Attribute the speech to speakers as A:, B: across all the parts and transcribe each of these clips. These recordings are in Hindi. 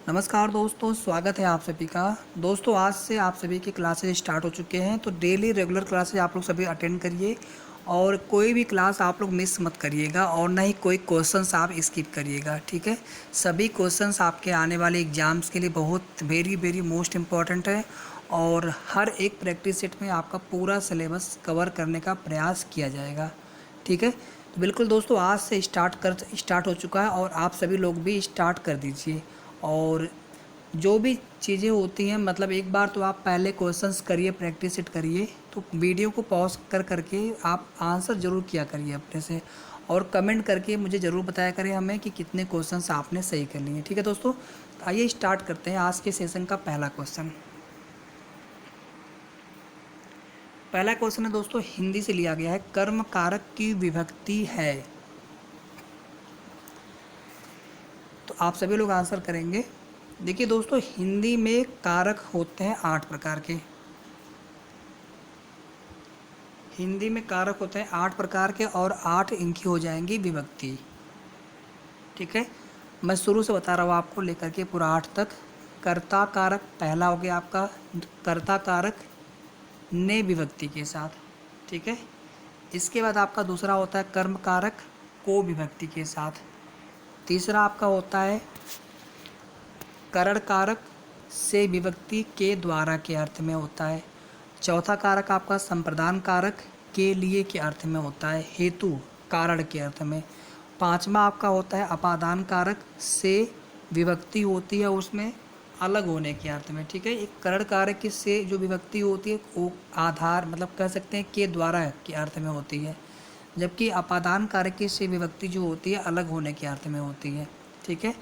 A: नमस्कार दोस्तों, स्वागत है आप सभी का। दोस्तों आज से आप सभी की क्लासेज स्टार्ट हो चुके हैं, तो डेली रेगुलर क्लासेज आप लोग सभी अटेंड करिए और कोई भी क्लास आप लोग मिस मत करिएगा और ना ही कोई क्वेश्चंस आप स्किप करिएगा। ठीक है, सभी क्वेश्चंस आपके आने वाले एग्जाम्स के लिए बहुत वेरी वेरी मोस्ट इम्पॉर्टेंट है और हर एक प्रैक्टिस सेट में आपका पूरा सिलेबस कवर करने का प्रयास किया जाएगा। ठीक है, तो बिल्कुल दोस्तों आज से स्टार्ट हो चुका है और आप सभी लोग भी स्टार्ट कर दीजिए। और जो भी चीज़ें होती हैं मतलब एक बार तो आप पहले क्वेश्चंस करिए, प्रैक्टिस सेट करिए, तो वीडियो को पॉज कर करके आप आंसर ज़रूर किया करिए अपने से और कमेंट करके मुझे ज़रूर बताया करें हमें कि कितने क्वेश्चंस आपने सही कर लिए। ठीक है दोस्तों, तो आइए स्टार्ट करते हैं आज के सेशन का पहला क्वेश्चन। पहला क्वेश्चन है दोस्तों, हिंदी से लिया गया है, कर्म कारक की विभक्ति है। तो आप सभी लोग आंसर करेंगे। देखिए दोस्तों, हिंदी में कारक होते हैं 8 प्रकार के। हिंदी में कारक होते हैं 8 प्रकार के और 8 इनकी हो जाएंगी विभक्ति। ठीक है, मैं शुरू से बता रहा हूँ आपको लेकर के पूरा 8 तक। कर्ता कारक पहला हो गया आपका, कर्ता कारक ने विभक्ति के साथ। ठीक है, इसके बाद आपका दूसरा होता है कर्म कारक को विभक्ति के साथ। तीसरा आपका होता है करण कारक से विभक्ति के द्वारा के अर्थ में होता है। चौथा कारक आपका संप्रदान कारक के लिए के अर्थ में होता है, हेतु कारण के अर्थ में। पांचवा आपका होता है अपादान कारक से विभक्ति होती है उसमें अलग होने के अर्थ में। ठीक है, एक करण कारक से जो विभक्ति होती है वो आधार मतलब कह सकते हैं के द्वारा के अर्थ में होती है, जबकि अपादान कारक से विभक्ति जो होती है अलग होने के अर्थ में होती है। ठीक है,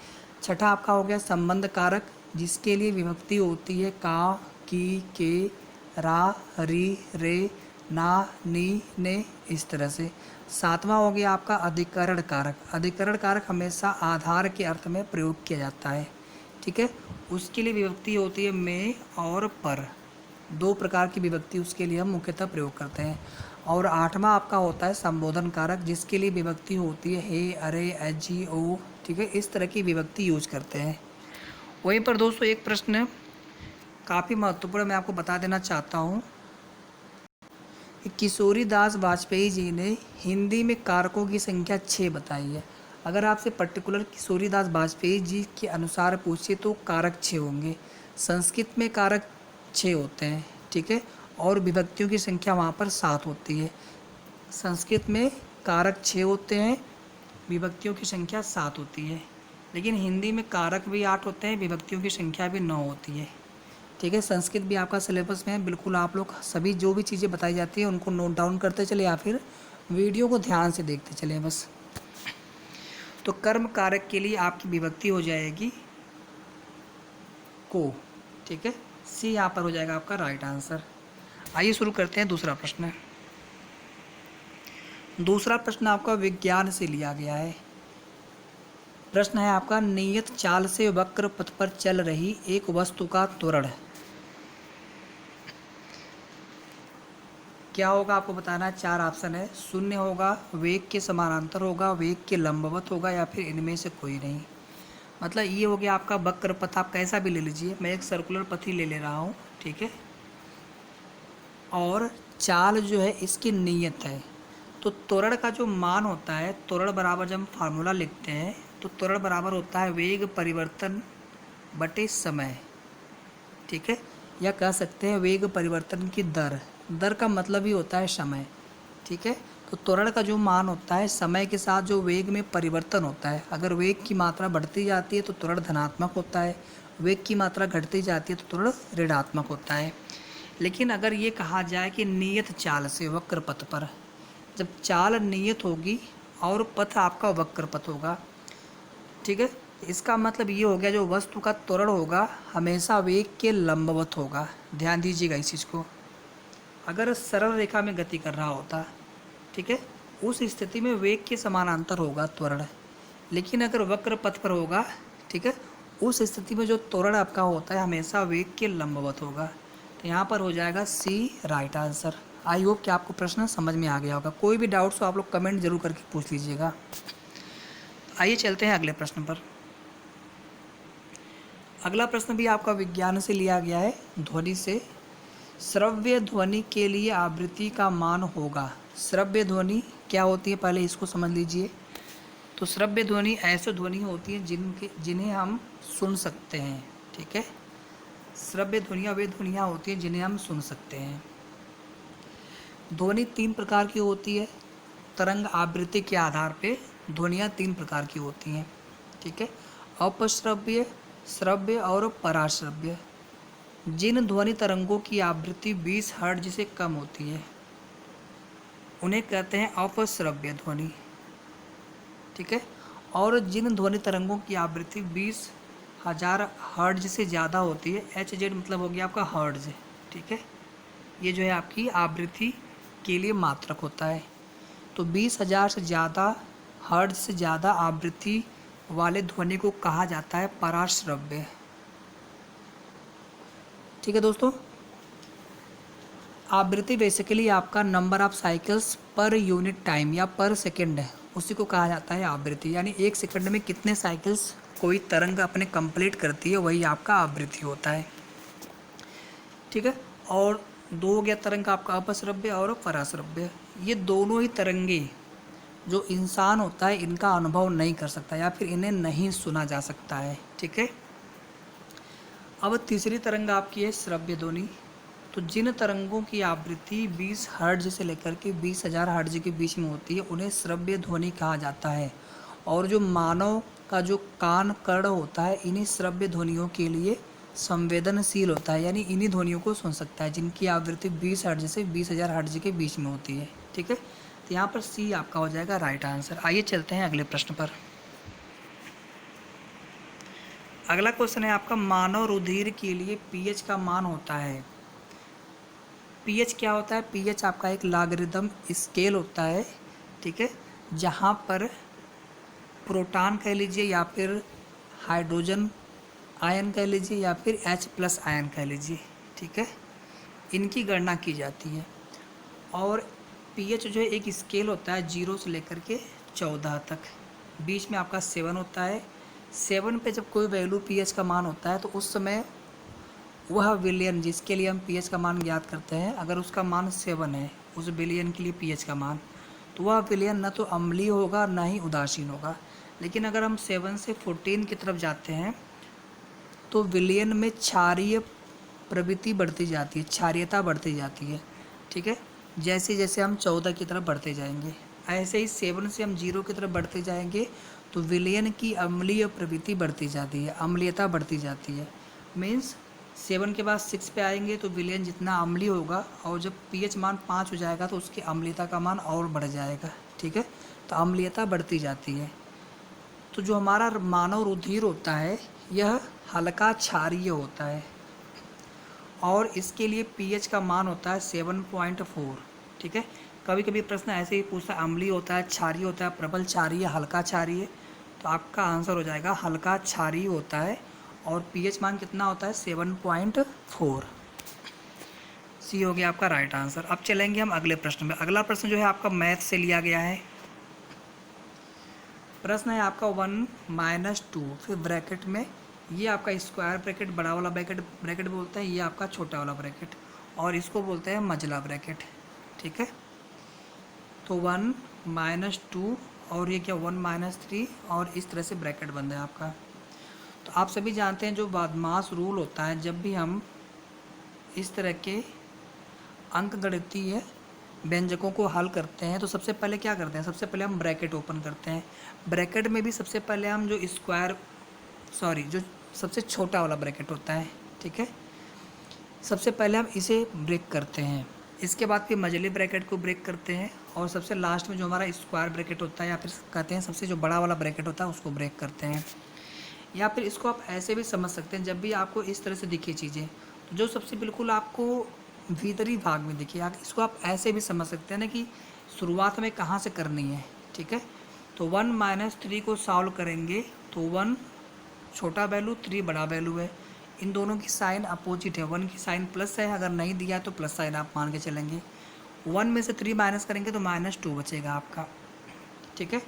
A: छठा आपका हो गया संबंध कारक, जिसके लिए विभक्ति होती है का, की, के, रा, री, रे, ना, नी, ने, इस तरह से। सातवां हो गया आपका अधिकरण कारक। अधिकरण कारक हमेशा आधार के अर्थ में प्रयोग किया जाता है। ठीक है, उसके लिए विभक्ति होती है में और पर। 2 प्रकार की विभक्ति उसके लिए हम मुख्यतः प्रयोग करते हैं। और आठवां आपका होता है संबोधन कारक, जिसके लिए विभक्ति होती है हे, अरे, अजी, ओ। ठीक है, इस तरह की विभक्ति यूज करते हैं। वहीं पर दोस्तों एक प्रश्न काफ़ी महत्वपूर्ण मैं आपको बता देना चाहता हूँ। किशोरी दास वाजपेयी जी ने हिंदी में कारकों की संख्या 6 बताई है। अगर आपसे पर्टिकुलर किशोरी दास वाजपेयी जी के अनुसार पूछे तो कारक 6 होंगे। संस्कृत में कारक 6 होते हैं। ठीक है, और विभक्तियों की संख्या वहाँ पर 7 होती है। संस्कृत में कारक 6 होते हैं, विभक्तियों की संख्या 7 होती है। लेकिन हिंदी में कारक भी 8 होते हैं, विभक्तियों की संख्या भी 9 होती है। ठीक है, संस्कृत भी आपका सिलेबस में है। बिल्कुल आप लोग सभी जो भी चीज़ें बताई जाती है उनको नोट डाउन करते चले या फिर वीडियो को ध्यान से देखते चले बस। तो कर्म कारक के लिए आपकी विभक्ति हो जाएगी को। ठीक है, सी यहाँ पर हो जाएगा आपका राइट आंसर। आइए शुरू करते हैं दूसरा प्रश्न। दूसरा प्रश्न आपका विज्ञान से लिया गया है। प्रश्न है आपका, नियत चाल से वक्र पथ पर चल रही एक वस्तु का त्वरण क्या होगा आपको बताना है। 4 ऑप्शन है, शून्य होगा, वेग के समानांतर होगा, वेग के लंबवत होगा या फिर इनमें से कोई नहीं। मतलब ये हो गया आपका वक्र पथ, आप कैसा भी ले लीजिए, मैं एक सर्कुलर पथ ही ले रहा हूँ। ठीक है, और चाल जो है इसकी नियत है। तो त्वरण का जो मान होता है, त्वरण बराबर जब हम फार्मूला लिखते हैं तो त्वरण बराबर होता है वेग परिवर्तन बटे समय। ठीक है, या कह सकते हैं वेग परिवर्तन की दर। दर का मतलब ही होता है समय। ठीक है, तो त्वरण का जो मान होता है समय के साथ जो वेग में परिवर्तन होता है, अगर वेग की मात्रा बढ़ती जाती है तो त्वरण धनात्मक होता है, वेग की मात्रा घटती जाती है तो त्वरण ऋणात्मक होता है। लेकिन अगर ये कहा जाए कि नियत चाल से वक्र पथ पर, जब चाल नियत होगी और पथ आपका वक्र पथ होगा। ठीक है, इसका मतलब ये हो गया जो वस्तु का त्वरण होगा हमेशा वेग के लंबवत होगा। ध्यान दीजिएगा इस चीज़ को। अगर सरल रेखा में गति कर रहा होता, ठीक है, उस स्थिति में वेग के समानांतर होगा त्वरण। लेकिन अगर वक्र पथ पर होगा, ठीक है, उस स्थिति में जो त्वरण आपका होता है हमेशा वेग के लंबवत होगा। तो यहाँ पर हो जाएगा सी राइट आंसर। आई होप कि आपको प्रश्न समझ में आ गया होगा। कोई भी डाउट्स हो आप लोग कमेंट जरूर करके पूछ लीजिएगा। आइए चलते हैं अगले प्रश्न पर। अगला प्रश्न भी आपका विज्ञान से लिया गया है, ध्वनि से। श्रव्य ध्वनि के लिए आवृत्ति का मान होगा। श्रव्य ध्वनि क्या होती है, पहले इसको समझ लीजिए। तो श्रव्य ध्वनि ऐसे ध्वनि होती है जिन्हें हम सुन सकते हैं, ठीक है। श्रव्य ध्वनियाँ वे ध्वनियाँ होती हैं जिन्हें हम सुन सकते हैं। ध्वनि 3 प्रकार की होती है। तरंग आवृत्ति के आधार पे ध्वनियाँ 3 प्रकार की होती हैं, ठीक है। अपश्रव्य, श्रव्य और पराश्रव्य। जिन ध्वनि तरंगों की आवृत्ति 20 हर्ट्ज से कम होती है उन्हें कहते हैं अपश्रव्य ध्वनि, ठीक है। और जिन ध्वनि तरंगों की आवृत्ति 20,000 हर्ट्ज से ज़्यादा होती है, HZ मतलब हो गया आपका हर्ट्ज, ठीक है। ये जो है आपकी आवृत्ति के लिए मात्रक होता है। तो 20,000 से ज़्यादा हर्ट्ज से ज़्यादा आवृत्ति वाले ध्वनि को कहा जाता है पराश्रव्य, ठीक है दोस्तों। आवृत्ति बेसिकली आपका number of cycles per unit time या पर सेकेंड है, उसी को कहा जाता है आवृत्ति। यानी 1 सेकंड में कितने साइकिल्स कोई तरंग अपने कंप्लीट करती है, वही आपका आवृत्ति होता है, ठीक है। और 2 हो गया तरंग आपका अपश्रव्य और पराश्रव्य। ये दोनों ही तरंगे जो इंसान होता है इनका अनुभव नहीं कर सकता या फिर इन्हें नहीं सुना जा सकता है, ठीक है। अब तीसरी तरंग आपकी है श्रव्य ध्वनि। तो जिन तरंगों की आवृत्ति 20 हर्ट्ज से लेकर के 20,000 हर्ट्ज के बीच में होती है उन्हें श्रव्य ध्वनि कहा जाता है। और जो मानव का जो कान कर्ण होता है इन्हीं श्रव्य ध्वनियों के लिए संवेदनशील होता है, यानी इन्हीं ध्वनियों को सुन सकता है जिनकी आवृत्ति 20 हर्ट्ज से 20,000 हर्ट्ज के बीच में होती है, ठीक है। तो यहाँ पर सी आपका हो जाएगा राइट आंसर। आइए चलते हैं अगले प्रश्न पर। अगला क्वेश्चन है आपका, मानव रुधिर के लिए पीएच का मान होता है। पीएच क्या होता है? पीएच आपका एक लॉगरिदम स्केल होता है, ठीक है, जहाँ पर प्रोटॉन कह लीजिए या फिर हाइड्रोजन आयन कह लीजिए या फिर H+ आयन कह लीजिए, ठीक है, इनकी गणना की जाती है। और पीएच जो है एक स्केल होता है 0 से लेकर के 14 तक, बीच में आपका 7 होता है। 7 पे जब कोई वैल्यू पीएच का मान होता है तो उस समय वह विलयन जिसके लिए हम पीएच का मान ज्ञात करते हैं, अगर उसका मान 7 है उस विलयन के लिए पीएच का मान, तो वह विलयन न तो अम्लीय होगा ना ही उदासीन होगा। लेकिन अगर हम 7 से 14 की तरफ जाते हैं तो विलयन में क्षारीय प्रवृत्ति बढ़ती जाती है, क्षारीयता बढ़ती जाती है, ठीक है। जैसे जैसे हम 14 की तरफ बढ़ते जाएंगे, ऐसे ही 7 से हम 0 की तरफ बढ़ते जाएंगे तो विलयन की अम्लीय प्रवृत्ति बढ़ती जाती है, अम्लीयता बढ़ती जाती है। मीन्स 7 के बाद 6 पे आएंगे तो विलयन जितना अम्लीय होगा और जब पीएच मान 5 हो जाएगा तो उसकी अम्लीयता का मान और बढ़ जाएगा, ठीक है। तो अम्लीयता बढ़ती जाती है। तो जो हमारा मानव रुधिर होता है यह हल्का क्षारीय होता है और इसके लिए पीएच का मान होता है 7.4, ठीक है। कभी कभी प्रश्न ऐसे ही पूछता है, अम्लीय होता है, क्षारीय होता है, प्रबल क्षारीय, हल्का क्षारीय, तो आपका आंसर हो जाएगा हल्का क्षारीय होता है और पीएच मान कितना होता है 7.4। सी हो गया आपका राइट आंसर। अब चलेंगे हम अगले प्रश्न में। अगला प्रश्न जो है आपका मैथ से लिया गया है। प्रश्न है आपका 1 - 2, फिर ब्रैकेट में ये आपका स्क्वायर ब्रैकेट बड़ा वाला ब्रैकेट बोलते हैं, ये आपका छोटा वाला ब्रैकेट, और इसको बोलते हैं मझला ब्रैकेट, ठीक है। तो 1 - 2 और ये क्या 1 - 3 और इस तरह से ब्रैकेट बन है आपका। तो आप सभी जानते हैं जो बदमाश रूल होता है, जब भी हम इस तरह के अंकगणितीय व्यंजकों को हल करते हैं तो सबसे पहले क्या करते हैं, सबसे पहले हम ब्रैकेट ओपन करते हैं। ब्रैकेट में भी सबसे पहले हम जो जो सबसे छोटा वाला ब्रैकेट होता है, ठीक है, सबसे पहले हम इसे ब्रेक करते हैं। इसके बाद फिर मझले ब्रैकेट को ब्रेक करते हैं और सबसे लास्ट में जो हमारा स्क्वायर ब्रैकेट होता है या फिर कहते हैं सबसे जो बड़ा वाला ब्रैकेट होता है उसको ब्रेक करते हैं। या फिर इसको आप ऐसे भी समझ सकते हैं, जब भी आपको इस तरह से दिखे चीज़ें तो जो सबसे बिल्कुल आपको भीतरी भाग में दिखे, इसको आप ऐसे भी समझ सकते हैं ना कि शुरुआत में कहाँ से करनी है, ठीक है। तो 1 - 3 को सॉल्व करेंगे तो 1 छोटा वैल्यू, 3 बड़ा वैल्यू है, इन दोनों की साइन अपोजिट है, 1 की साइन प्लस है, अगर नहीं दिया तो प्लस साइन आप मान के चलेंगे। 1 में से 3 माइनस करेंगे तो -2 बचेगा आपका, ठीक है।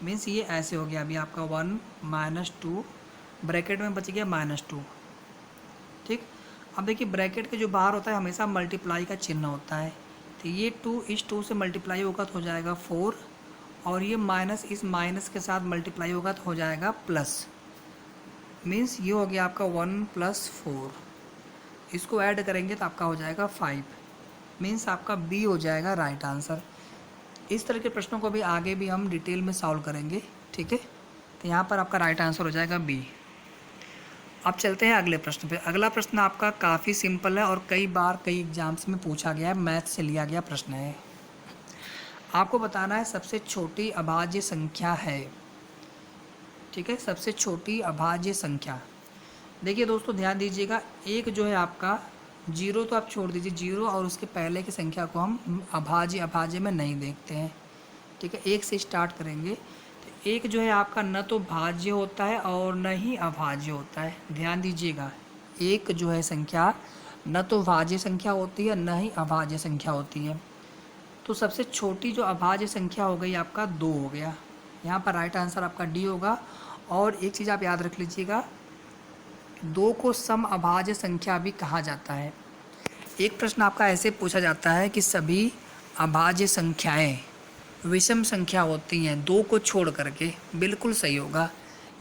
A: मीन्स ये ऐसे हो गया अभी आपका 1 - 2 ब्रैकेट में बच गया -2। ठीक, अब देखिए ब्रैकेट के जो बाहर होता है हमेशा मल्टीप्लाई का चिन्ह होता है, तो ये 2 इस 2 से मल्टीप्लाई होगा तो हो जाएगा 4, और ये माइनस इस माइनस के साथ मल्टीप्लाई होगा तो हो जाएगा प्लस, मीन्स ये हो गया आपका 1 + 4। इसको ऐड करेंगे तो आपका हो जाएगा 5, मीन्स आपका बी हो जाएगा राइट आंसर। इस तरह के प्रश्नों को भी आगे भी हम डिटेल में सॉल्व करेंगे, ठीक है। तो यहाँ पर आपका राइट आंसर हो जाएगा बी। अब चलते हैं अगले प्रश्न पे। अगला प्रश्न आपका काफ़ी सिंपल है और कई बार कई एग्जाम्स में पूछा गया है, मैथ से लिया गया प्रश्न है। आपको बताना है सबसे छोटी अभाज्य संख्या है, ठीक है, सबसे छोटी अभाज्य संख्या। देखिए दोस्तों ध्यान दीजिएगा, एक जो है आपका 0 तो आप छोड़ दीजिए, 0 और उसके पहले की संख्या को हम अभाज्य में नहीं देखते हैं, ठीक है। 1 से स्टार्ट करेंगे, तो एक जो है आपका न तो भाज्य होता है और न ही अभाज्य होता है। ध्यान दीजिएगा, एक जो है संख्या न तो भाज्य संख्या होती है न ही अभाज्य संख्या होती है। तो सबसे छोटी जो अभाज्य संख्या हो गई आपका 2 हो गया, यहाँ पर राइट आंसर आपका डी होगा। और एक चीज़ आप याद रख लीजिएगा, 2 को सम अभाज्य संख्या भी कहा जाता है। एक प्रश्न आपका ऐसे पूछा जाता है कि सभी अभाज्य संख्याएं विषम संख्या होती हैं 2 को छोड़ करके, बिल्कुल सही होगा।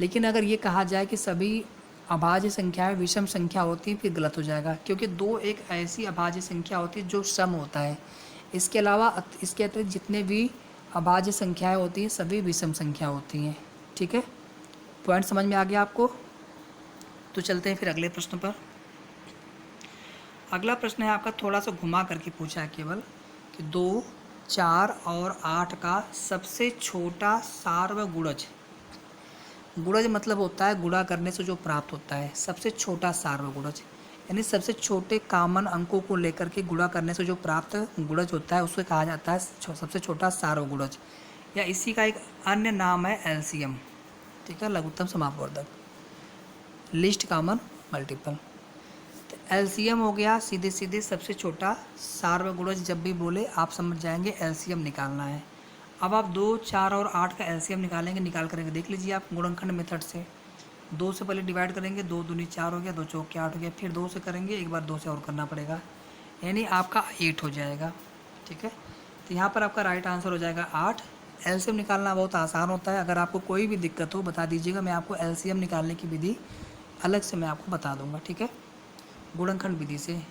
A: लेकिन अगर ये कहा जाए कि सभी अभाज्य संख्याएं विषम संख्या होती हैं, फिर गलत हो जाएगा, क्योंकि 2 एक ऐसी अभाज्य संख्या होती है जो सम होता है। इसके अलावा इसके अतिरिक्त जितने भी अभाज्य संख्याएं होती हैं सभी विषम संख्या होती हैं, ठीक है। पॉइंट समझ में आ गया आपको? तो चलते हैं फिर अगले प्रश्न पर। अगला प्रश्न है आपका थोड़ा सा घुमा करके पूछा है केवल कि 2, 4 और 8 का सबसे छोटा सार्वगुणज। गुणज मतलब होता है गुणा करने से जो प्राप्त होता है, सबसे छोटा सार्वगुणज यानी सबसे छोटे कॉमन अंकों को लेकर के गुणा करने से जो प्राप्त गुणज होता है उसको कहा जाता है सबसे छोटा सार्वगुणज, या इसी का एक अन्य नाम है एलसीएम, ठीक है, लघुत्तम समापवर्धक, लिस्ट कॉमन मल्टीपल। तो एलसीएम हो गया सीधे सीधे सबसे छोटा सार्वगुणज। जब भी बोले आप समझ जाएंगे एलसीएम निकालना है। अब आप 2, 4 और 8 का एलसीएम निकालेंगे, निकाल करेंगे, देख लीजिए आप गुणनखंड मेथड से। 2 से पहले डिवाइड करेंगे, 2 दूनी 4 हो गया, 2 चौके 8 हो गया, फिर 2 से करेंगे, एक बार 2 से और करना पड़ेगा, यानी आपका 8 हो जाएगा, ठीक है। तो यहाँ पर आपका राइट आंसर हो जाएगा 8। एलसीएम निकालना बहुत आसान होता है, अगर आपको कोई भी दिक्कत हो बता दीजिएगा, मैं आपको एलसीएम निकालने की विधि अलग से मैं आपको बता दूंगा, ठीक है। गुणनखंड विधि से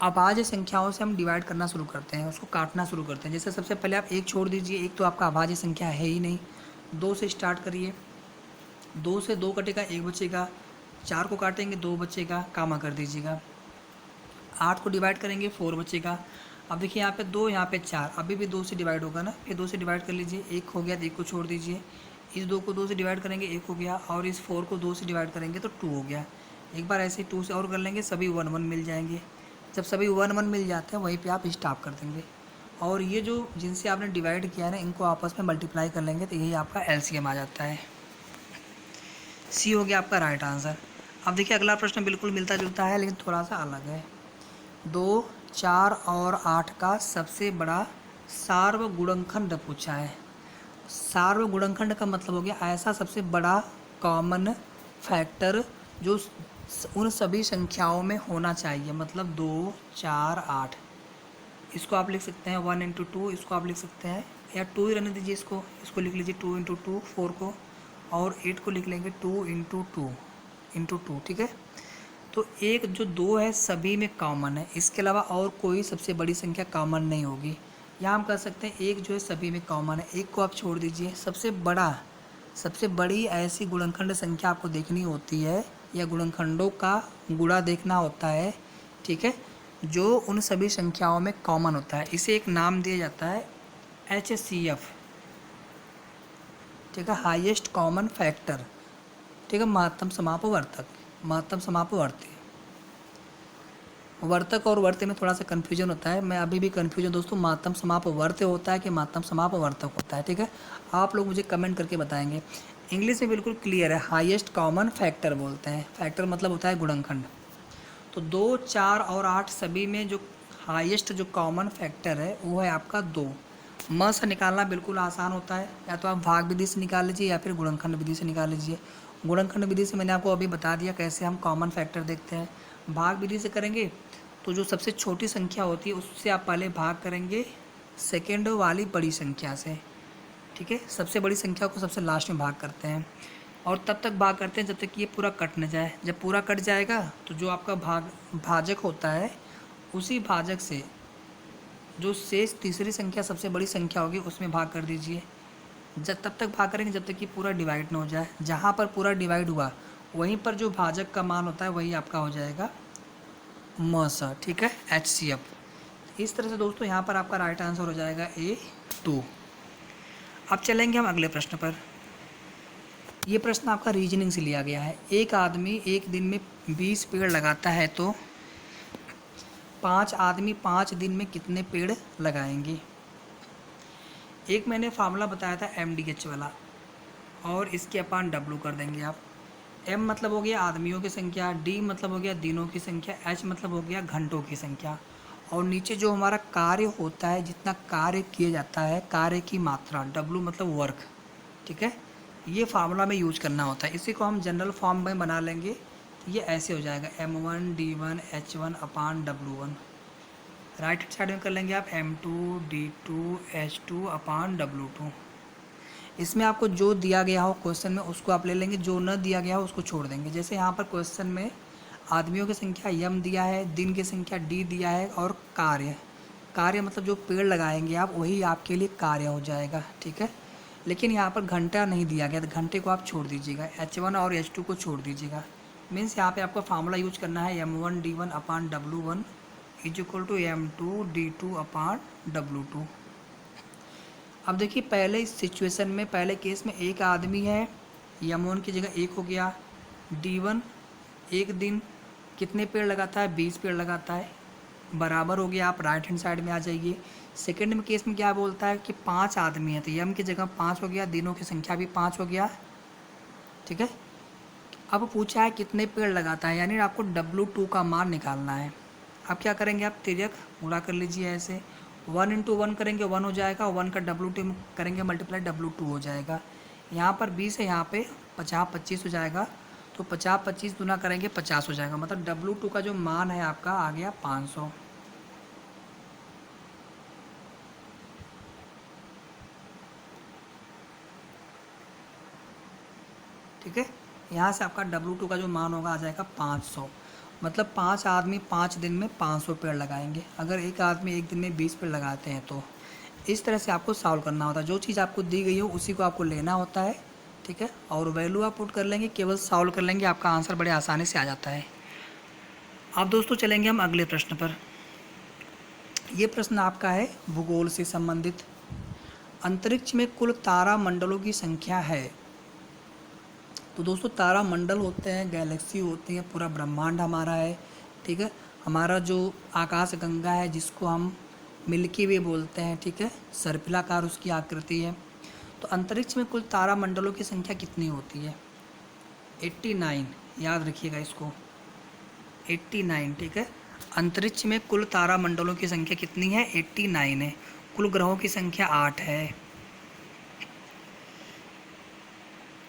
A: अभाज्य संख्याओं से हम डिवाइड करना शुरू करते हैं, उसको काटना शुरू करते हैं। जैसे सबसे पहले आप 1 छोड़ दीजिए, 1 तो आपका अभाज्य संख्या है ही नहीं। 2 से स्टार्ट करिए, 2 से 2 कटेगा, 1 बचेगा, 4 को काटेंगे 2 बचेगा, कामा कर दीजिएगा। 8 को डिवाइड करेंगे 4 बचेगा। अब देखिए यहाँ पे 2, यहाँ पे 4, अभी भी 2 से डिवाइड होगा ना, फिर 2 से डिवाइड कर लीजिए, 1 हो गया तो 1 को छोड़ दीजिए। इस 2 को 2 से डिवाइड करेंगे 1 हो गया, और इस 4 को 2 से डिवाइड करेंगे तो 2 हो गया। एक बार ऐसे 2 से और कर लेंगे, सभी 1 1 मिल जाएंगे। जब सभी 1 1 मिल जाते हैं वहीं पे आप स्टॉप कर देंगे, और ये जो जिनसे आपने डिवाइड किया है ना इनको आपस में मल्टीप्लाई कर लेंगे तो यही आपका एलसीएम आ जाता है। सी हो गया आपका राइट आंसर। अब देखिए अगला प्रश्न बिल्कुल मिलता जुलता है लेकिन थोड़ा सा अलग है। 2, 4 और 8 का सबसे बड़ा सार्वगुणनखंड पूछा है। सार्वगुणनखंड का मतलब हो गया ऐसा सबसे बड़ा कॉमन फैक्टर जो उन सभी संख्याओं में होना चाहिए, मतलब 2, 4, 8। इसको आप लिख सकते हैं 1 × 2, इसको आप लिख सकते हैं, या 2 ही रहने दीजिए, इसको लिख लीजिए 2 × 2 4 को, और 8 को लिख लेंगे 2 × 2, ठीक है। तो एक जो 2 है सभी में कॉमन है, इसके अलावा और कोई सबसे बड़ी संख्या कॉमन नहीं होगी। या हम कह सकते हैं एक जो है सभी में कॉमन है, एक को आप छोड़ दीजिए। सबसे बड़ी ऐसी गुणनखंड संख्या आपको देखनी होती है या गुणनखंडों का गुणा देखना होता है, ठीक है, जो उन सभी संख्याओं में कॉमन होता है। इसे एक नाम दिया जाता है HCF, ठीक है, हाईएस्ट कॉमन फैक्टर, ठीक है, महत्तम समापवर्तक, महत्तम समापवर्ती। वर्तक और वर्त्य में थोड़ा सा कन्फ्यूजन होता है, मैं अभी भी कन्फ्यूजन दोस्तों, महत्तम समापवर्त्य होता है कि महत्तम समापवर्तक होता है, ठीक है। आप लोग मुझे कमेंट करके बताएंगे। इंग्लिश में बिल्कुल क्लियर है, हाईएस्ट कॉमन फैक्टर बोलते हैं। फैक्टर मतलब होता है गुणनखंड। तो 2, 4 और 8 सभी में जो हाईएस्ट जो कॉमन फैक्टर है वो है आपका 2। म से निकालना बिल्कुल आसान होता है, या तो आप भाग विधि से निकाल लीजिए या फिर गुणनखंड विधि से निकाल लीजिए। गुणनखंड विधि से मैंने आपको अभी बता दिया कैसे हम कॉमन फैक्टर देखते हैं। भाग विधि से करेंगे तो जो सबसे छोटी संख्या होती है उससे आप पहले भाग करेंगे सेकेंड वाली बड़ी संख्या से, ठीक है। सबसे बड़ी संख्या को सबसे लास्ट में भाग करते हैं और तब तक भाग करते हैं जब तक कि ये पूरा कट न जाए। जब पूरा कट जाएगा तो जो आपका भाजक होता है उसी भाजक से जो शेष तीसरी संख्या सबसे बड़ी संख्या होगी उसमें भाग कर दीजिए। जब तब तक भाग करेंगे जब तक कि पूरा डिवाइड ना हो जाए। जहाँ पर पूरा डिवाइड हुआ वहीं पर जो भाजक का मान होता है वही आपका हो जाएगा मस, ठीक है, HCF। इस तरह से दोस्तों यहाँ पर आपका राइट आंसर हो जाएगा A2। अब चलेंगे हम अगले प्रश्न पर। ये प्रश्न आपका रीजनिंग से लिया गया है। एक आदमी एक दिन में 20 पेड़ लगाता है तो 5 आदमी 5 दिन में कितने पेड़ लगाएंगे। एक मैंने फार्मूला बताया था MDH वाला और इसके अपान W कर देंगे आप। M मतलब हो गया आदमियों की संख्या, D मतलब हो गया दिनों की संख्या, H मतलब हो गया घंटों की संख्या और नीचे जो हमारा कार्य होता है, जितना कार्य किया जाता है, कार्य की मात्रा, W मतलब वर्क, ठीक है। ये फार्मूला में यूज करना होता है। इसी को हम जनरल फॉर्म में बना लेंगे तो ये ऐसे हो जाएगा M1 D1 H1 अपान W1। राइट हैंड साइड में कर लेंगे आप M2 D2 H2 अपान W2। इसमें आपको जो दिया गया हो क्वेश्चन में उसको आप ले लेंगे, जो न दिया गया हो उसको छोड़ देंगे। जैसे यहाँ पर क्वेश्चन में आदमियों की संख्या M दिया है, दिन की संख्या D दिया है और कार्य मतलब जो पेड़ लगाएंगे आप वही आपके लिए कार्य हो जाएगा, ठीक है। लेकिन यहाँ पर घंटा नहीं दिया गया तो घंटे को आप छोड़ दीजिएगा, H1 और H2 को छोड़ दीजिएगा। मीन्स यहाँ पे आपको फार्मूला यूज करना है M1 D1 upon W1 is equal to M2 D2 upon W2। अब देखिए पहले इस सिचुएशन में, पहले केस में एक आदमी है, M1 की जगह 1 हो गया, D1 एक दिन कितने पेड़ लगाता है, 20 पेड़ लगाता है, बराबर हो गया। आप राइट हैंड साइड में आ जाइए। सेकंड में केस में क्या बोलता है कि 5 आदमी हैं तो M की जगह 5 हो गया, दिनों की संख्या भी 5 हो गया, ठीक है। अब पूछा है कितने पेड़ लगाता है, यानी आपको W2 का मान निकालना है। अब क्या करेंगे आप तिर्यक गुणा कर लीजिए ऐसे, 1 इंटू 1 करेंगे 1 हो जाएगा, 1 का W2 करेंगे मल्टीप्लाई W2 हो जाएगा। यहाँ पर 20 है, यहाँ पे 50 25 हो जाएगा, तो 50 25 गुना करेंगे 50 हो जाएगा। मतलब W2 का जो मान है आपका आ गया 500, ठीक है। यहाँ से आपका W2 का जो मान होगा आ जाएगा 500। मतलब 5 आदमी 5 दिन में 500 पेड़ लगाएंगे। अगर एक आदमी एक दिन में 20 पेड़ लगाते हैं तो इस तरह से आपको सॉल्व करना होता है। जो चीज़ आपको दी गई हो उसी को आपको लेना होता है, ठीक है, और वैल्यू आप पुट कर लेंगे, केवल सॉल्व कर लेंगे, आपका आंसर बड़े आसानी से आ जाता है। अब दोस्तों चलेंगे हम अगले प्रश्न पर। ये प्रश्न आपका है भूगोल से संबंधित। अंतरिक्ष में कुल तारा मंडलों की संख्या है। तो दोस्तों तारा मंडल होते हैं, गैलेक्सी होती है, पूरा ब्रह्मांड हमारा है, ठीक है। हमारा जो आकाश गंगा है जिसको हम मिल्की वे बोलते हैं, ठीक है, सर्पिलाकार उसकी आकृति है। तो अंतरिक्ष में कुल तारा मंडलों की संख्या कितनी होती है, 89, याद रखिएगा इसको, 89, ठीक है। अंतरिक्ष में कुल तारा मंडलों की संख्या कितनी है, 89 है। कुल ग्रहों की संख्या 8 है।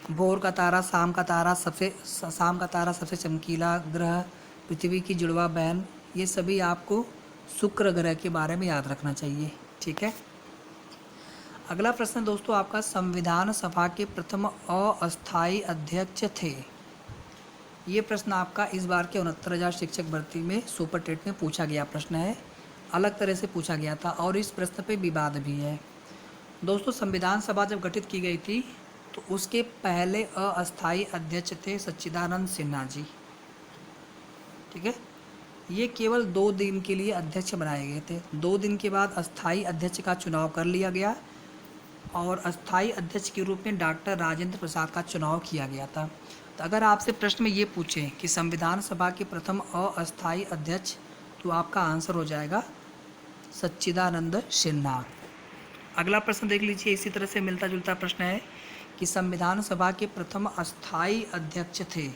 A: भोर का तारा, शाम का तारा सबसे चमकीला ग्रह, पृथ्वी की जुड़वा बहन, ये सभी आपको शुक्र ग्रह के बारे में याद रखना चाहिए, ठीक है। अगला प्रश्न दोस्तों आपका संविधान सभा के प्रथम अस्थायी अध्यक्ष थे। ये प्रश्न आपका इस बार के 69,000 शिक्षक भर्ती में सुपर टेट में पूछा गया प्रश्न है, अलग तरह से पूछा गया था और इस प्रश्न पे विवाद भी है। दोस्तों संविधान सभा जब गठित की गई थी तो उसके पहले अस्थायी अध्यक्ष थे सच्चिदानंद सिन्हा जी, ठीक है। ये केवल 2 दिन के लिए अध्यक्ष बनाए गए थे। 2 दिन के बाद अस्थायी अध्यक्ष का चुनाव कर लिया गया और अस्थायी अध्यक्ष के रूप में डॉक्टर राजेंद्र प्रसाद का चुनाव किया गया था। तो अगर आपसे प्रश्न में ये पूछें कि संविधान सभा के प्रथम अस्थायी अध्यक्ष, तो आपका आंसर हो जाएगा सच्चिदानंद सिन्हा। अगला प्रश्न देख लीजिए, इसी तरह से मिलता जुलता प्रश्न है कि संविधान सभा के प्रथम अस्थायी अध्यक्ष थे।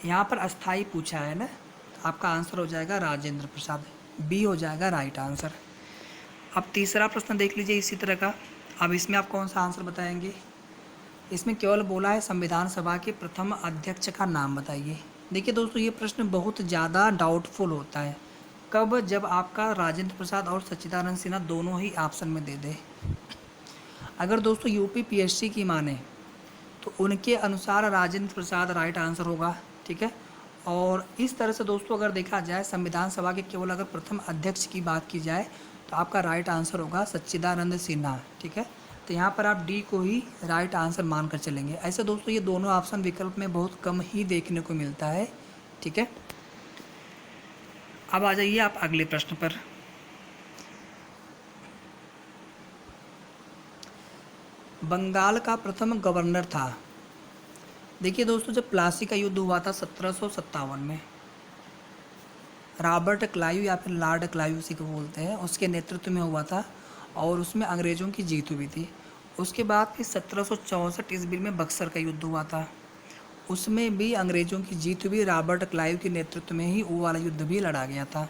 A: यहाँ पर अस्थायी पूछा है ना, तो आपका आंसर हो जाएगा राजेंद्र प्रसाद, बी हो जाएगा राइट आंसर। अब तीसरा प्रश्न देख लीजिए इसी तरह का। अब इसमें आप कौन सा आंसर बताएंगे। इसमें केवल बोला है संविधान सभा के प्रथम अध्यक्ष का नाम बताइए। देखिए दोस्तों, ये प्रश्न बहुत ज़्यादा डाउटफुल होता है। कब? जब आपका राजेंद्र प्रसाद और सच्चिदानंद सिन्हा दोनों ही ऑप्शन में दे दे। अगर दोस्तों यूपी पीएससी की माने तो उनके अनुसार राजेंद्र प्रसाद राइट आंसर होगा, ठीक है। और इस तरह से दोस्तों अगर देखा जाए संविधान सभा के केवल अगर प्रथम अध्यक्ष की बात की जाए तो आपका राइट आंसर होगा सच्चिदानंद सिन्हा, ठीक है। तो यहाँ पर आप डी को ही राइट आंसर मानकर चलेंगे। ऐसे दोस्तों ये दोनों ऑप्शन विकल्प में बहुत कम ही देखने को मिलता है, ठीक है। अब आ जाइए आप अगले प्रश्न पर। बंगाल का प्रथम गवर्नर था। देखिए दोस्तों, जब प्लासी का युद्ध हुआ था 1757 में, रॉबर्ट क्लाइव या फिर लॉर्ड क्लाइव उसी को बोलते हैं, उसके नेतृत्व में हुआ था और उसमें अंग्रेज़ों की जीत हुई थी। उसके बाद फिर 1764 ईस्वी में बक्सर का युद्ध हुआ था, उसमें भी अंग्रेज़ों की जीत हुई। रॉबर्ट क्लाइव के नेतृत्व में ही वो वाला युद्ध भी लड़ा गया था।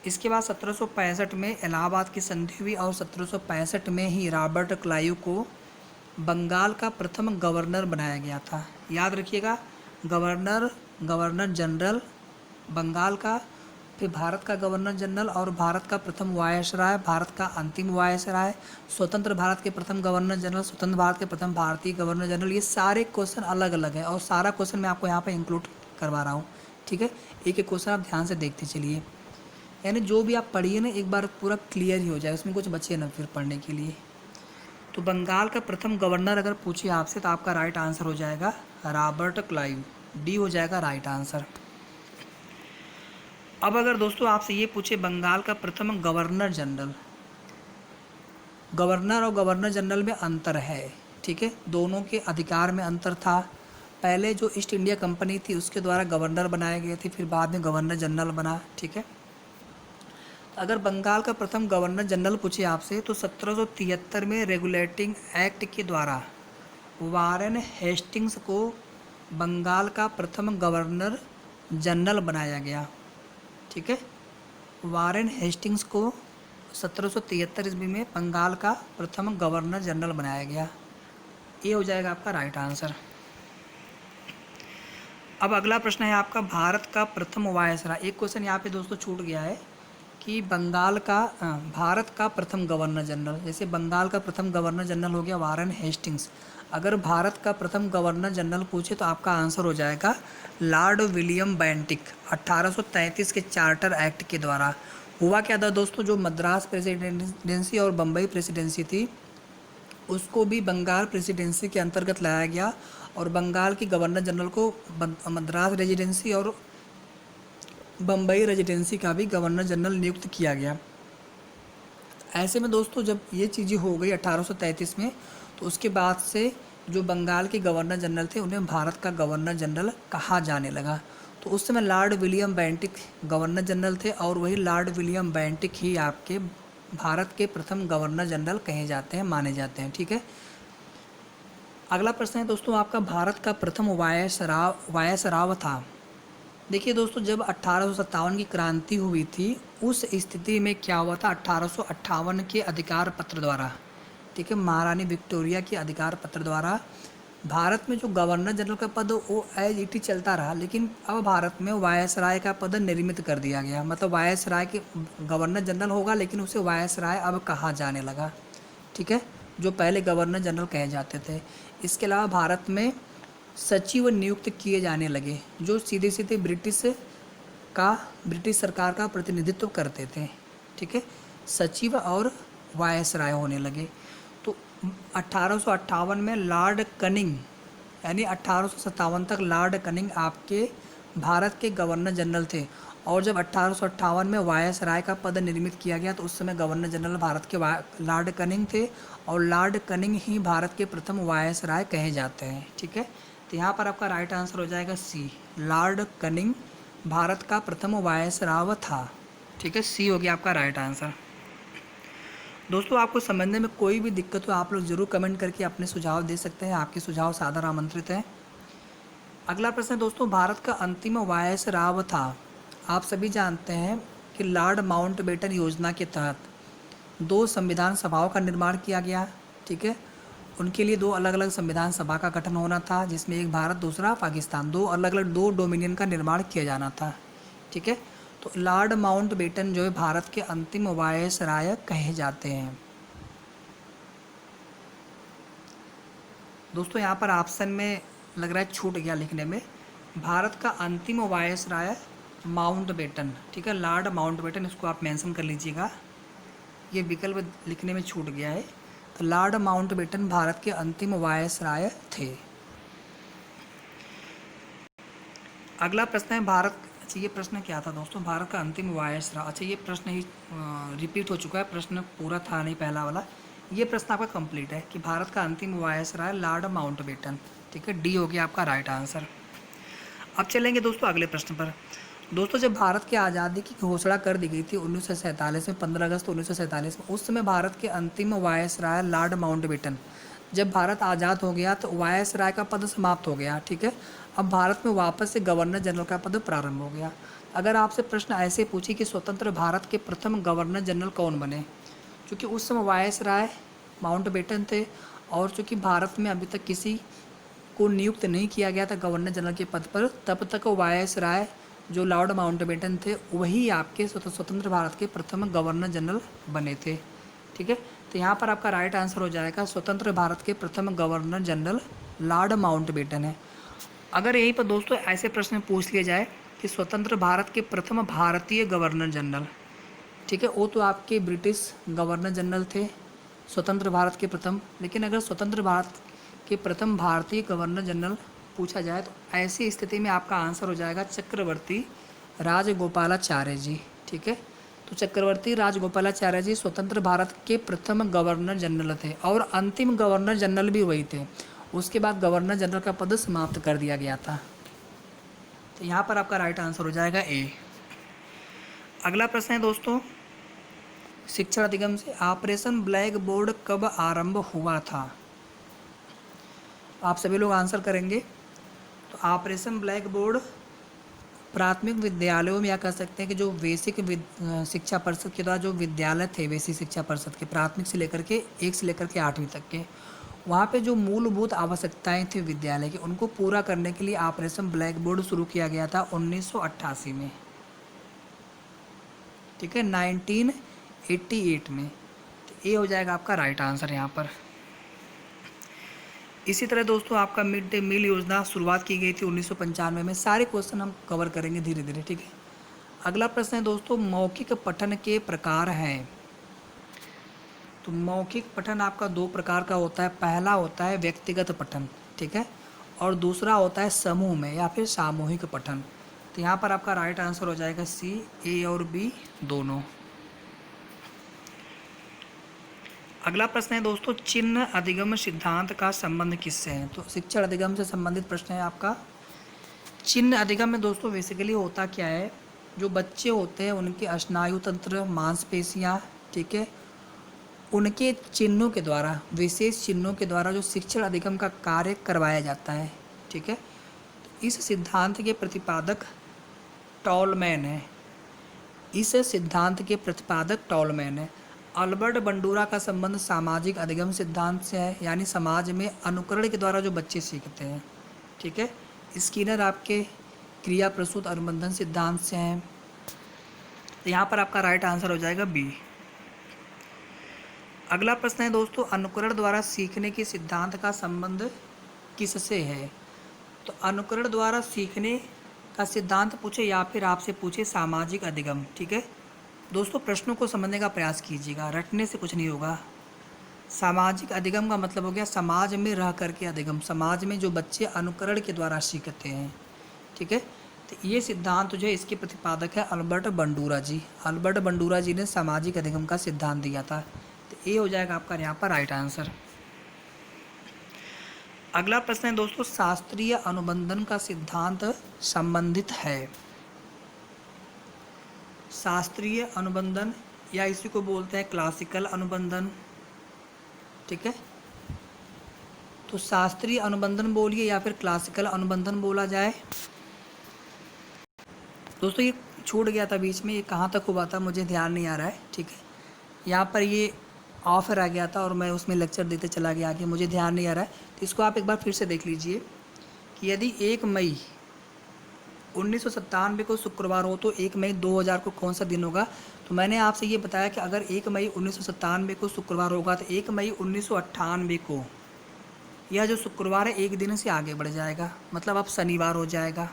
A: इसके बाद 1765 में इलाहाबाद की संधि हुई और 1765 में ही रॉबर्ट क्लाइव को बंगाल का प्रथम गवर्नर बनाया गया था। याद रखिएगा, गवर्नर जनरल बंगाल का, फिर भारत का गवर्नर जनरल और भारत का प्रथम वायसराय, भारत का अंतिम वायसराय, स्वतंत्र भारत के प्रथम गवर्नर जनरल, स्वतंत्र भारत के प्रथम भारतीय गवर्नर जनरल। ये सारे क्वेश्चन अलग अलग है और सारा क्वेश्चन मैं आपको यहाँ पे इंक्लूड करवा रहा हूँ, ठीक है। एक एक क्वेश्चन आप ध्यान से देखते चलिए, यानी जो भी आप पढ़िए ना एक बार पूरा क्लियर ही हो जाए, उसमें कुछ बचे ना फिर पढ़ने के लिए। तो बंगाल का प्रथम गवर्नर अगर पूछिए आपसे तो आपका राइट आंसर हो जाएगा रॉबर्ट क्लाइव, डी हो जाएगा राइट आंसर। अब अगर दोस्तों आपसे ये पूछे बंगाल का प्रथम गवर्नर जनरल, गवर्नर और गवर्नर जनरल में अंतर है, ठीक है, दोनों के अधिकार में अंतर था। पहले जो ईस्ट इंडिया कंपनी थी उसके द्वारा गवर्नर बनाए गए थे, फिर बाद में गवर्नर जनरल बना, ठीक है। अगर बंगाल का प्रथम गवर्नर जनरल पूछे आपसे तो 1773 में रेगुलेटिंग एक्ट के द्वारा वारेन हेस्टिंग्स को बंगाल का प्रथम गवर्नर जनरल बनाया गया, ठीक है। वारेन हेस्टिंग्स को 1773 ईस्वी में बंगाल का प्रथम गवर्नर जनरल बनाया गया। ये हो जाएगा आपका राइट आंसर। अब अगला प्रश्न है आपका भारत का प्रथम वायसराय। एक क्वेश्चन यहाँ पे दोस्तों छूट गया है कि भारत का प्रथम गवर्नर जनरल, जैसे बंगाल का प्रथम गवर्नर जनरल हो गया वारेन हेस्टिंग्स, अगर भारत का प्रथम गवर्नर जनरल पूछे तो आपका आंसर हो जाएगा लॉर्ड विलियम बेंटिक। 1833 के चार्टर एक्ट के द्वारा हुआ क्या था दोस्तों, जो मद्रास प्रेसिडेंसी और बम्बई प्रेसिडेंसी थी उसको भी बंगाल प्रेसिडेंसी के अंतर्गत लाया गया और बंगाल की गवर्नर जनरल को मद्रास रेजिडेंसी और बम्बई रेजिडेंसी का भी गवर्नर जनरल नियुक्त किया गया। ऐसे में दोस्तों जब ये चीज़ें हो गई 1833 में, तो उसके बाद से जो बंगाल के गवर्नर जनरल थे उन्हें भारत का गवर्नर जनरल कहा जाने लगा। तो उस समय Lord William Bentinck governor general थे और वही लॉर्ड विलियम बेंटिक ही आपके भारत के प्रथम गवर्नर जनरल कहे जाते हैं, माने जाते हैं, ठीक है। अगला प्रश्न है दोस्तों आपका भारत का प्रथम वायसराय था। देखिए दोस्तों, जब 1857 की क्रांति हुई थी उस स्थिति में क्या हुआ था, 1858 के अधिकार पत्र द्वारा, ठीक है, महारानी विक्टोरिया के अधिकार पत्र द्वारा भारत में जो गवर्नर जनरल का पद वो एज इट इज चलता रहा, लेकिन अब भारत में वायसराय का पद निर्मित कर दिया गया। मतलब वायसराय के गवर्नर जनरल होगा लेकिन उसे वायसराय अब कहा जाने लगा, ठीक है, जो पहले गवर्नर जनरल कहे जाते थे। इसके अलावा भारत में सचिव नियुक्त किए जाने लगे जो सीधे सीधे ब्रिटिश सरकार का प्रतिनिधित्व करते थे, ठीक है, सचिव और वायसराय होने लगे। तो 1858 में लॉर्ड कनिंग, यानी 1857 तक लॉर्ड कनिंग आपके भारत के गवर्नर जनरल थे और जब 1858 में वायसराय का पद निर्मित किया गया तो उस समय गवर्नर जनरल भारत के लॉर्ड कनिंग थे और लॉर्ड कनिंग ही भारत के प्रथम वायसराय कहे जाते हैं, ठीक है। तो यहाँ पर आपका राइट आंसर हो जाएगा सी, लॉर्ड कनिंग भारत का प्रथम वायसराय था, ठीक है, सी हो गया आपका राइट आंसर। दोस्तों आपको समझने में कोई भी दिक्कत हो आप लोग ज़रूर कमेंट करके अपने सुझाव दे सकते हैं, आपके सुझाव सादर आमंत्रित हैं। अगला प्रश्न है दोस्तों, भारत का अंतिम वायसराय था। आप सभी जानते हैं कि लॉर्ड माउंटबेटन योजना के तहत 2 संविधान सभाओं का निर्माण किया गया, ठीक है, उनके लिए दो अलग अलग संविधान सभा का गठन होना था, जिसमें एक भारत दूसरा पाकिस्तान, दो अलग अलग दो डोमिनियन का निर्माण किया जाना था। ठीक है, तो लॉर्ड माउंटबेटन जो है भारत के अंतिम वायसराय कहे जाते हैं। दोस्तों यहाँ पर ऑप्शन में लग रहा है छूट गया लिखने में, भारत का अंतिम वायसराय माउंटबेटन। ठीक है, लॉर्ड माउंटबेटन, इसको आप मेंशन कर लीजिएगा, ये विकल्प लिखने में छूट गया है। तो लॉर्ड माउंटबेटन भारत के अंतिम वायसराय थे। अगला प्रश्न है भारत, अच्छा ये प्रश्न क्या था दोस्तों, भारत का अंतिम वायसराय, अच्छा ये प्रश्न ही रिपीट हो चुका है, प्रश्न पूरा था नहीं पहला वाला। ये प्रश्न आपका कंप्लीट है कि भारत का अंतिम वायसराय लॉर्ड माउंटबेटन। ठीक है, डी हो गया आपका राइट आंसर। अब चलेंगे दोस्तों अगले प्रश्न पर। दोस्तों जब भारत की आज़ादी की घोषणा कर दी गई थी 1947 में, 15 अगस्त 1947 में, उस समय भारत के अंतिम वायसराय लॉर्ड माउंटबेटन, जब भारत आज़ाद हो गया तो वायसराय का पद समाप्त हो गया। ठीक है, अब भारत में वापस से गवर्नर जनरल का पद प्रारंभ हो गया। अगर आपसे प्रश्न ऐसे पूछे कि स्वतंत्र भारत के प्रथम गवर्नर जनरल कौन बने, क्योंकि उस समय वायसराय माउंटबेटन थे, और चूँकि भारत में अभी तक किसी को नियुक्त नहीं किया गया था गवर्नर जनरल के पद पर, तब तक वायसराय जो लॉर्ड माउंटबेटन थे वही आपके स्वतंत्र भारत के प्रथम गवर्नर जनरल बने थे। ठीक है, तो यहाँ पर आपका राइट आंसर हो जाएगा स्वतंत्र भारत के प्रथम गवर्नर जनरल लॉर्ड माउंटबेटन है। अगर यहीं पर दोस्तों ऐसे प्रश्न पूछ लिया जाए कि स्वतंत्र भारत के प्रथम भारतीय गवर्नर जनरल, ठीक है, वो तो आपके ब्रिटिश गवर्नर जनरल थे स्वतंत्र भारत के प्रथम, लेकिन अगर स्वतंत्र भारत के प्रथम भारतीय गवर्नर जनरल पूछा जाए तो ऐसी स्थिति में आपका आंसर हो जाएगा चक्रवर्ती राजगोपालाचार्य जी। ठीक है, तो चक्रवर्ती राजगोपालाचार्य जी स्वतंत्र भारत के प्रथम गवर्नर जनरल थे, और अंतिम गवर्नर जनरल भी वही थे। उसके बाद गवर्नर जनरल का पद समाप्त कर दिया गया था। तो यहाँ पर आपका राइट आंसर हो जाएगा ए। अगला प्रश्न है दोस्तों, शिक्षण अधिगम से ऑपरेशन ब्लैक बोर्ड कब आरंभ हुआ था? आप सभी लोग आंसर करेंगे। तो ऑपरेशन ब्लैक बोर्ड प्राथमिक विद्यालयों में, या कह सकते हैं कि जो बेसिक शिक्षा परिषद के द्वारा जो विद्यालय थे बेसिक शिक्षा परिषद के, प्राथमिक से लेकर के 1 से लेकर के 8वीं तक के, वहाँ पे जो मूलभूत आवश्यकताएं थी विद्यालय की, उनको पूरा करने के लिए ऑपरेशन ब्लैक बोर्ड शुरू किया गया था 1988 में। ठीक है, 1988 में। तो ये हो जाएगा आपका राइट आंसर यहाँ पर। इसी तरह दोस्तों आपका मिड डे मील योजना शुरुआत की गई थी 1995 में। सारे क्वेश्चन हम कवर करेंगे धीरे धीरे। ठीक है, अगला प्रश्न है दोस्तों, मौखिक पठन के प्रकार हैं। तो मौखिक पठन आपका 2 प्रकार का होता है। पहला होता है व्यक्तिगत पठन, ठीक है, और दूसरा होता है समूह में या फिर सामूहिक पठन। तो यहाँ पर आपका राइट आंसर हो जाएगा सी, ए और बी दोनों। अगला प्रश्न है दोस्तों, चिन्ह अधिगम सिद्धांत का संबंध किससे है? तो शिक्षण अधिगम से संबंधित प्रश्न है आपका। चिन्ह अधिगम में दोस्तों बेसिकली होता क्या है, जो बच्चे होते हैं उनके स्नायु तंत्र, मांसपेशियाँ, ठीक है, उनके चिन्हों के द्वारा, विशेष चिन्हों के द्वारा जो शिक्षण अधिगम का कार्य करवाया जाता है। ठीक है, तो इस सिद्धांत के प्रतिपादक टॉलमैन है। इस सिद्धांत के प्रतिपादक टॉलमैन है। अल्बर्ट बंडूरा का संबंध सामाजिक अधिगम सिद्धांत से है, यानी समाज में अनुकरण के द्वारा जो बच्चे सीखते हैं। ठीक है, स्किनर आपके क्रिया प्रसूत अनुबंधन सिद्धांत से हैं। तो यहाँ पर आपका राइट आंसर हो जाएगा बी। अगला प्रश्न है दोस्तों, अनुकरण द्वारा सीखने के सिद्धांत का संबंध किससे है? तो अनुकरण द्वारा सीखने का सिद्धांत पूछे या फिर आपसे पूछे सामाजिक अधिगम। ठीक है दोस्तों, प्रश्नों को समझने का प्रयास कीजिएगा, रटने से कुछ नहीं होगा। सामाजिक अधिगम का मतलब हो गया समाज में रह करके अधिगम, समाज में जो बच्चे अनुकरण के द्वारा सीखते हैं। ठीक है, तो ये सिद्धांत जो है इसके प्रतिपादक है अल्बर्ट बंडूरा जी। अल्बर्ट बंडूरा जी ने सामाजिक अधिगम का सिद्धांत दिया था। तो ये हो जाएगा आपका यहाँ पर राइट आंसर। अगला प्रश्न है दोस्तों, शास्त्रीय अनुबंधन का सिद्धांत संबंधित है। शास्त्रीय अनुबंधन या इसी को बोलते हैं क्लासिकल अनुबंधन। ठीक है, तो शास्त्रीय अनुबंधन बोलिए या फिर क्लासिकल अनुबंधन बोला जाए। दोस्तों ये छूट गया था बीच में, ये कहाँ तक हुआ था मुझे ध्यान नहीं आ रहा है। ठीक है, यहाँ पर ये ऑफर आ गया था और मैं उसमें लेक्चर देते चला गया आगे, मुझे ध्यान नहीं आ रहा है, तो इसको आप एक बार फिर से देख लीजिए कि यदि 1 मई 1997 को शुक्रवार हो तो 1 मई 2000 को कौन सा दिन होगा। तो मैंने आपसे ये बताया कि अगर 1 मई 1997 को शुक्रवार होगा तो 1 मई 1998 को यह जो शुक्रवार है एक दिन से आगे बढ़ जाएगा, मतलब अब शनिवार हो जाएगा।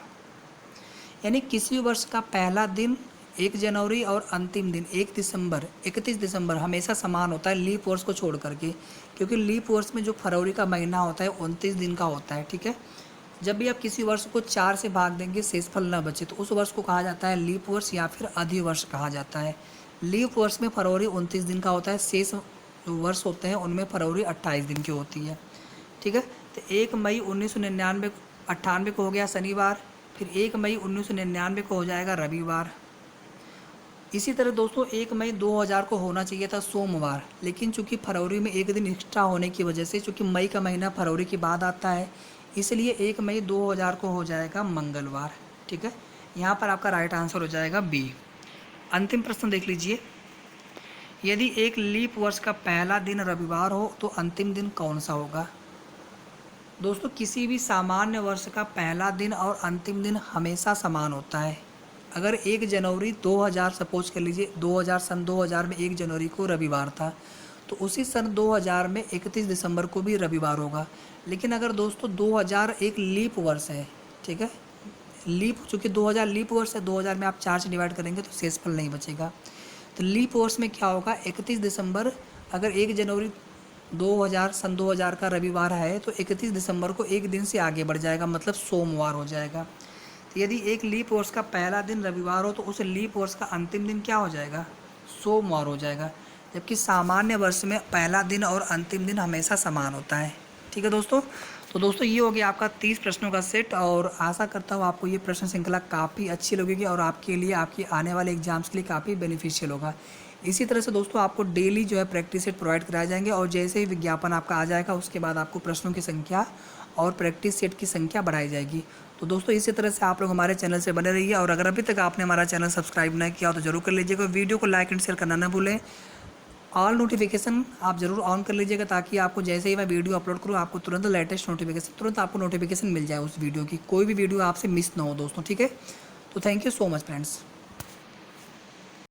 A: यानी किसी वर्ष का पहला दिन 1 जनवरी और अंतिम दिन 31 दिसंबर हमेशा समान होता है लीप वर्ष को छोड़ करके, क्योंकि लीप वर्ष में जो फरवरी का महीना होता है 29 दिन का होता है। ठीक है, जब भी आप किसी वर्ष को 4 से भाग देंगे शेषफल न बचे तो उस वर्ष को कहा जाता है लीप वर्ष या फिर अधिवर्ष कहा जाता है। लीप वर्ष में फरवरी 29 दिन का होता है, शेष जो वर्ष होते हैं उनमें फरवरी 28 दिन की होती है। ठीक है, तो 1 मई 1998 को हो गया शनिवार, फिर 1 मई 1999 को हो जाएगा रविवार। इसी तरह दोस्तों 1 मई 2000 को होना चाहिए था सोमवार, लेकिन चूंकि फरवरी में एक दिन एक्स्ट्रा होने की वजह से, चूंकि मई का महीना फरवरी के बाद आता है, इसलिए 1 मई 2000 को हो जाएगा मंगलवार। ठीक है, यहाँ पर आपका राइट आंसर हो जाएगा बी। अंतिम प्रश्न देख लीजिए, यदि एक लीप वर्ष का पहला दिन रविवार हो तो अंतिम दिन कौन सा होगा। दोस्तों किसी भी सामान्य वर्ष का पहला दिन और अंतिम दिन हमेशा समान होता है। अगर 1 जनवरी 2000 सपोज कर लीजिए, 2000 सन 2000 में 1 जनवरी को रविवार था, तो उसी सन 2000 में 31 दिसंबर को भी रविवार होगा। लेकिन अगर दोस्तों 2000 एक लीप वर्ष है, ठीक है, लीप चूँकि 2000 लीप वर्ष है, 2000 में आप 4 से डिवाइड करेंगे तो शेषफल नहीं बचेगा। तो लीप वर्ष में क्या होगा, 31 दिसंबर अगर 1 जनवरी 2000 सन 2000 का रविवार है तो 31 दिसंबर को एक दिन से आगे बढ़ जाएगा, मतलब सोमवार हो जाएगा। तो यदि एक लीप वर्ष का पहला दिन रविवार हो तो उस लीप वर्ष का अंतिम दिन क्या हो जाएगा, सोमवार हो जाएगा। जबकि सामान्य वर्ष में पहला दिन और अंतिम दिन हमेशा समान होता है। ठीक है दोस्तों, तो दोस्तों ये हो गया आपका 30 प्रश्नों का सेट, और आशा करता हूँ आपको ये प्रश्न श्रृंखला काफ़ी अच्छी लगेगी और आपके लिए आपकी आने वाले एग्जाम्स के लिए काफ़ी बेनिफिशियल होगा। इसी तरह से दोस्तों आपको डेली जो है प्रैक्टिस सेट प्रोवाइड कराए जाएंगे, और जैसे ही विज्ञापन आपका आ जाएगा उसके बाद आपको प्रश्नों की संख्या और प्रैक्टिस सेट की संख्या बढ़ाई जाएगी। तो दोस्तों इसी तरह से आप लोग हमारे चैनल से बने रहिए, और अगर अभी तक आपने हमारा चैनल सब्सक्राइब नहीं किया हो तो जरूर कर लीजिएगा। वीडियो को लाइक एंड शेयर करना ना भूलें। ऑल नोटिफिकेशन आप ज़रूर ऑन कर लीजिएगा, ताकि आपको जैसे ही मैं वीडियो अपलोड करूँ आपको तुरंत लेटेस्ट नोटिफिकेशन, तुरंत आपको नोटिफिकेशन मिल जाए उस वीडियो की, कोई भी वीडियो आपसे मिस ना हो दोस्तों। ठीक है, तो thank you so much friends.